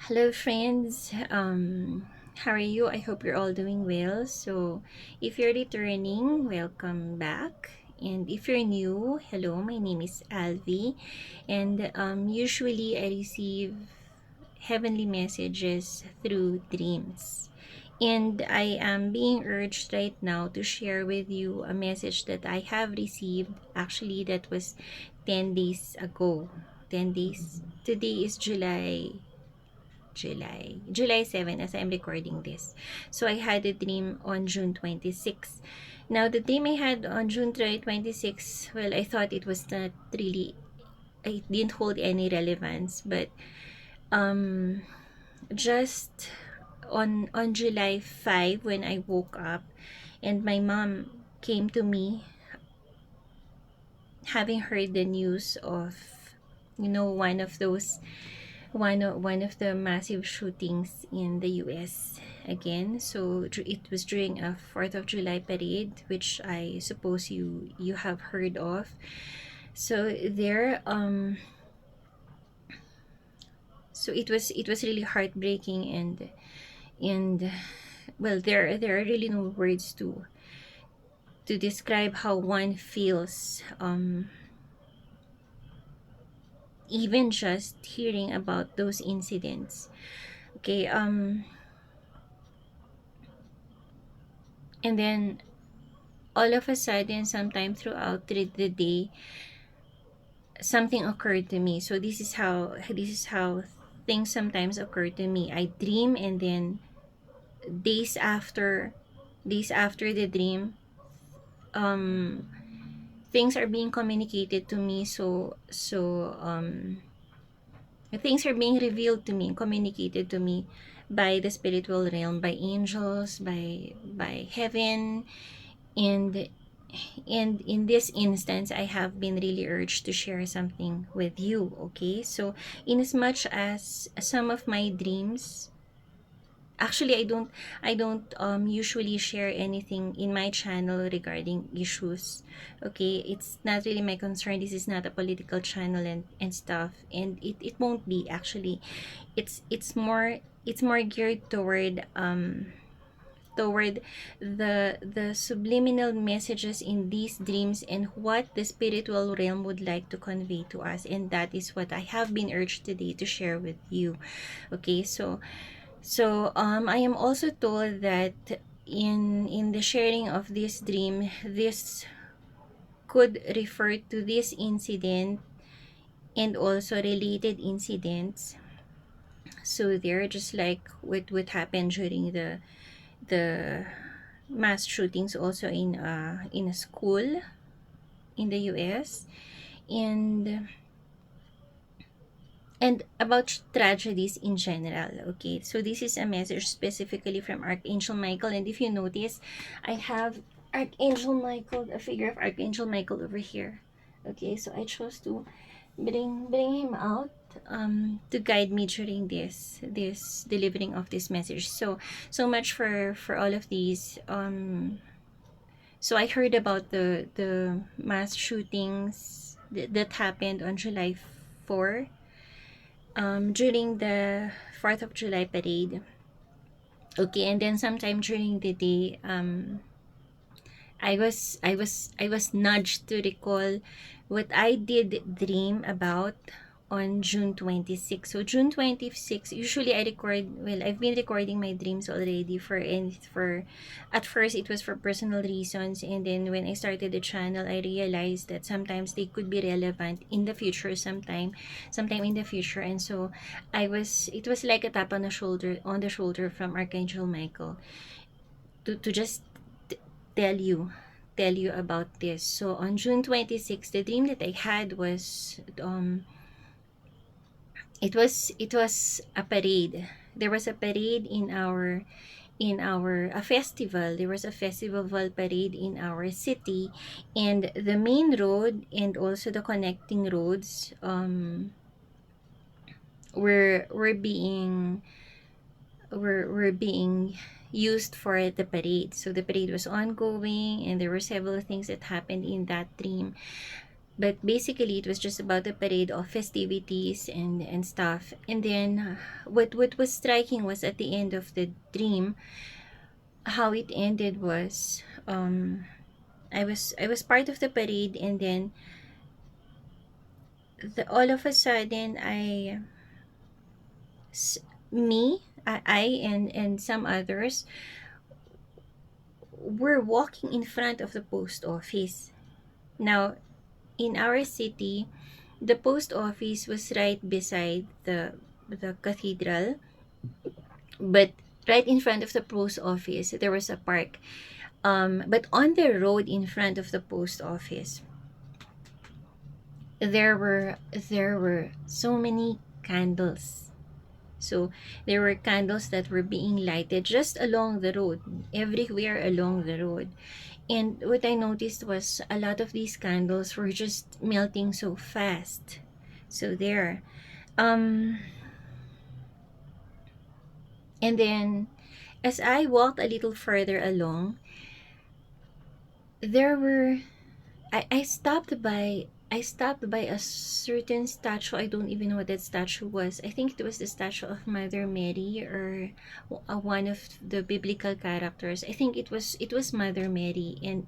Hello, friends. How are you? I hope you're all doing well. So, if you're returning, welcome back. And if you're new, hello, my name is Alvie. And usually I receive heavenly messages through dreams. And I am being urged right now to share with you a message that I have received. Actually, that was 10 days ago. 10 days. Today is July 7 as I'm recording this. So I had a dream on June 26. Now the dream I had on June 26, well, I thought it was not really, I didn't hold any relevance, but um just on July 5 when I woke up and my mom came to me having heard the news of one of those one of the massive shootings in the US again. So it was during a 4th of July parade, which I suppose you have heard of. So there so it was really heartbreaking, and well, there are really no words to describe how one feels, even just hearing about those incidents. Okay, and then all of a sudden, sometime throughout the day, something occurred to me. So this is how things sometimes occur to me. I dream, and then days after days after the dream, um things are being communicated to me. So things are being revealed to me, communicated to me by the spiritual realm, by angels, by heaven. And and in this instance, I have been really urged to share something with you. Okay, so in as much as some of my dreams, actually, I don't usually share anything in my channel regarding issues. Okay, it's not really my concern. This is not a political channel and stuff, and it won't be. Actually, it's more geared toward the subliminal messages in these dreams and what the spiritual realm would like to convey to us, and that is what I have been urged today to share with you. Okay, so I am also told that in the sharing of this dream, this could refer to this incident and also related incidents. So they're just like what would happen during the mass shootings also in a school in the US, and about tragedies in general. Okay, so this is a message specifically from Archangel Michael, and if you notice, I have Archangel Michael, a figure of Archangel Michael over here. Okay, so I chose to bring him out to guide me during this delivering of this message. So much for all of these. So I heard about the mass shootings that happened on July 4, during the 4th of July parade. Okay, and then sometime during the day, I was nudged to recall what I did dream about on June 26. So June 26, usually I record, well, I've been recording my dreams already for at first it was for personal reasons, and then when I started the channel, I realized that sometimes they could be relevant in the future, sometime in the future. And so it was like a tap on the shoulder from Archangel Michael to just t- tell you about this. So on June 26th, the dream that I had was it was a parade. There was a parade in our a festival. There was a festival parade in our city, and the main road and also the connecting roads were being used for the parade. So the parade was ongoing, and there were several things that happened in that dream. But basically it was just about a parade of festivities and stuff. And then what was striking was at the end of the dream, how it ended was, I was part of the parade, and then all of a sudden s- I and some others were walking in front of the post office. Now, in our city, the post office was right beside the cathedral, but right in front of the post office there was a park. But on the road in front of the post office, there were so many candles. So there were candles that were being lighted just along the road, everywhere along the road. And what I noticed was a lot of these candles were just melting so fast. So there. Um and then as I walked a little further along, there were I stopped by a certain statue. I don't even know what that statue was. I think it was the statue of Mother Mary, or one of the biblical characters. I think it was Mother Mary and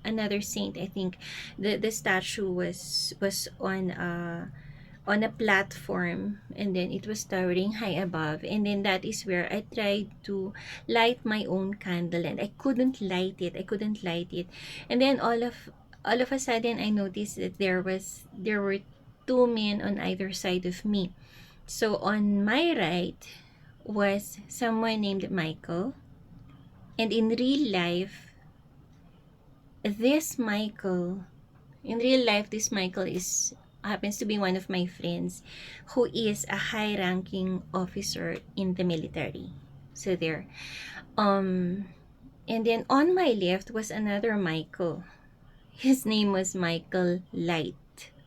another saint. I think the statue was on a platform, and then it was towering high above, and then that is where I tried to light my own candle, and I couldn't light it. And then all of a sudden I noticed that there were two men on either side of me. So on my right was someone named Michael, and this Michael in real life, this Michael is happens to be one of my friends who is a high-ranking officer in the military. So there. Um and then on my left was another Michael. His name was Michael Light.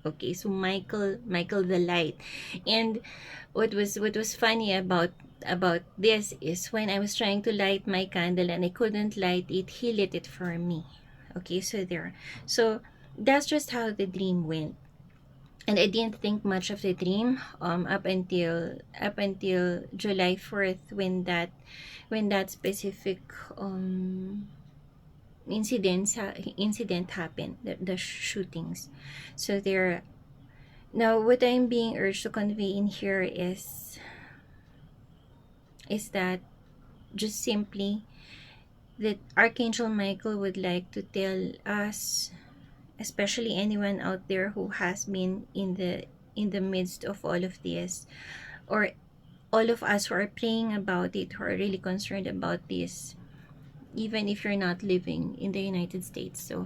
Okay, so Michael the Light. And what was funny about this is when I was trying to light my candle and I couldn't light it, he lit it for me. Okay, so there. So that's just how the dream went. And I didn't think much of the dream up until July 4th, when that specific incident happened, the shootings. So there. Now what I'm being urged to convey in here is that just simply that Archangel Michael would like to tell us, especially anyone out there who has been in the midst of all of this, or all of us who are praying about it, who are really concerned about this, even if you're not living in the United States. So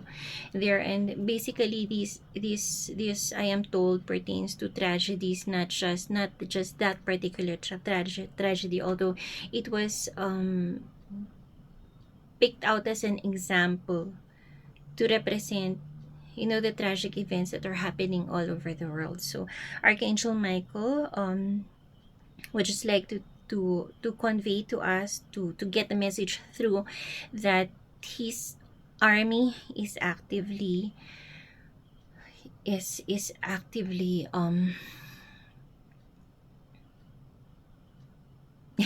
there. And basically this I am told pertains to tragedies, not just that particular tragedy, although it was picked out as an example to represent, the tragic events that are happening all over the world. So Archangel Michael would just like to convey to us, to get the message through, that his army is actively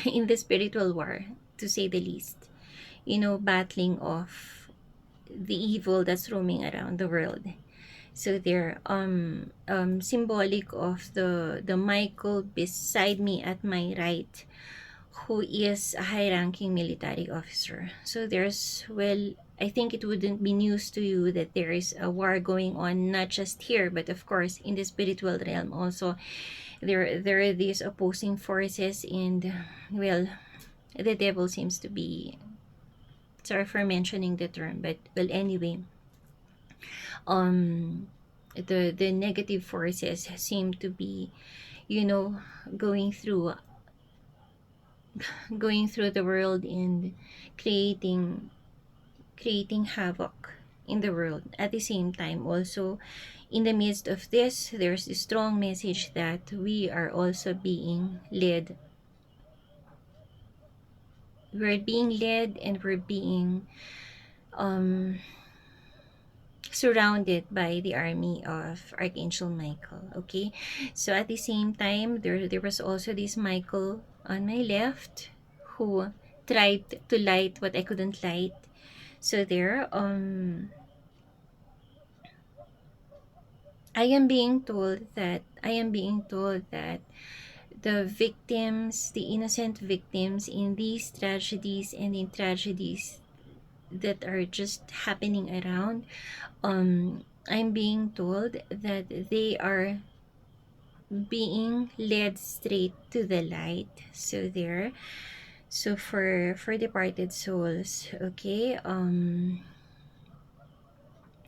in the spiritual war, to say the least, battling off the evil that's roaming around the world. So they're symbolic of the Michael beside me at my right, who is a high-ranking military officer. So I think it wouldn't be news to you that there is a war going on, not just here, but of course in the spiritual realm also. There are these opposing forces, and well, the devil seems to be, sorry for mentioning the term, but well, anyway, um the negative forces seem to be, you know going through going through the world and creating havoc in the world. At the same time, also, in the midst of this, there's a strong message that we are also being led. We're being led, and we're being um surrounded by the army of Archangel Michael. Okay, so at the same time, there was also this Michael on my left who tried to light what I couldn't light. So there, I am being told that the victims, the innocent victims in these tragedies and in tragedies that are just happening around, I'm being told that they are being led straight to the light. So there, so for departed souls, okay,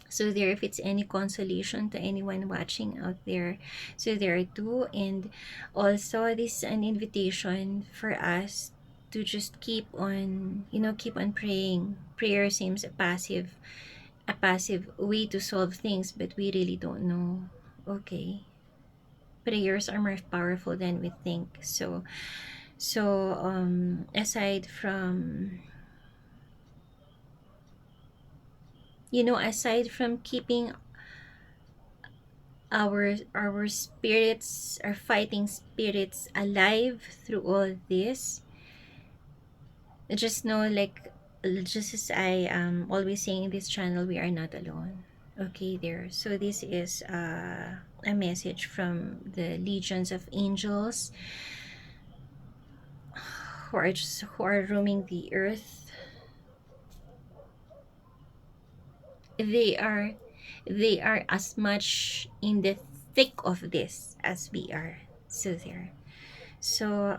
so there, if it's any consolation to anyone watching out there, so there are two. And also this is an invitation for us to just keep on, keep on praying. Prayer seems a passive way to solve things, but we really don't know. Okay, prayers are more powerful than we think. So aside from keeping our spirits, our fighting spirits alive through all this, just know, like, just as I always saying in this channel, we are not alone. Okay, there. So this is a message from the legions of angels who are roaming the earth. They are as much in the thick of this as we are. So there. So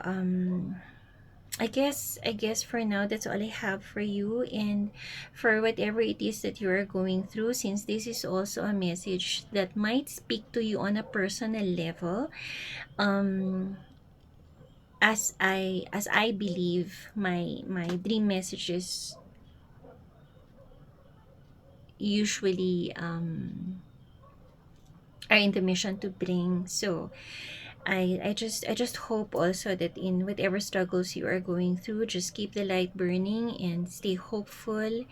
I guess for now that's all I have for you. And for whatever it is that you are going through, since this is also a message that might speak to you on a personal level, um as I believe, my dream messages usually are in the mission to bring. So I just hope also that in whatever struggles you are going through, just keep the light burning and stay hopeful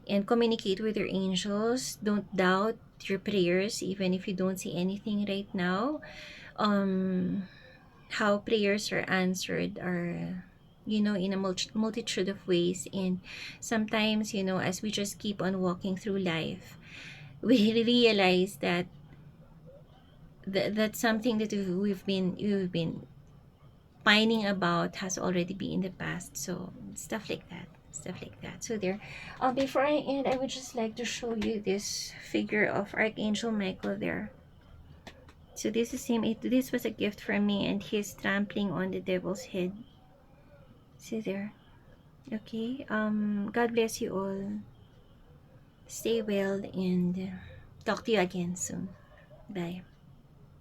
and communicate with your angels. Don't doubt your prayers even if you don't see anything right now. How prayers are answered are, in a multitude of ways. And sometimes, as we just keep on walking through life, we realize that that's something that we've been pining about has already been in the past. So stuff like that. So there, before I end, I would just like to show you this figure of Archangel Michael there. So this is him. This was a gift from me, and he's trampling on the devil's head. See there. Okay, God bless you all. Stay well, and talk to you again soon. Bye.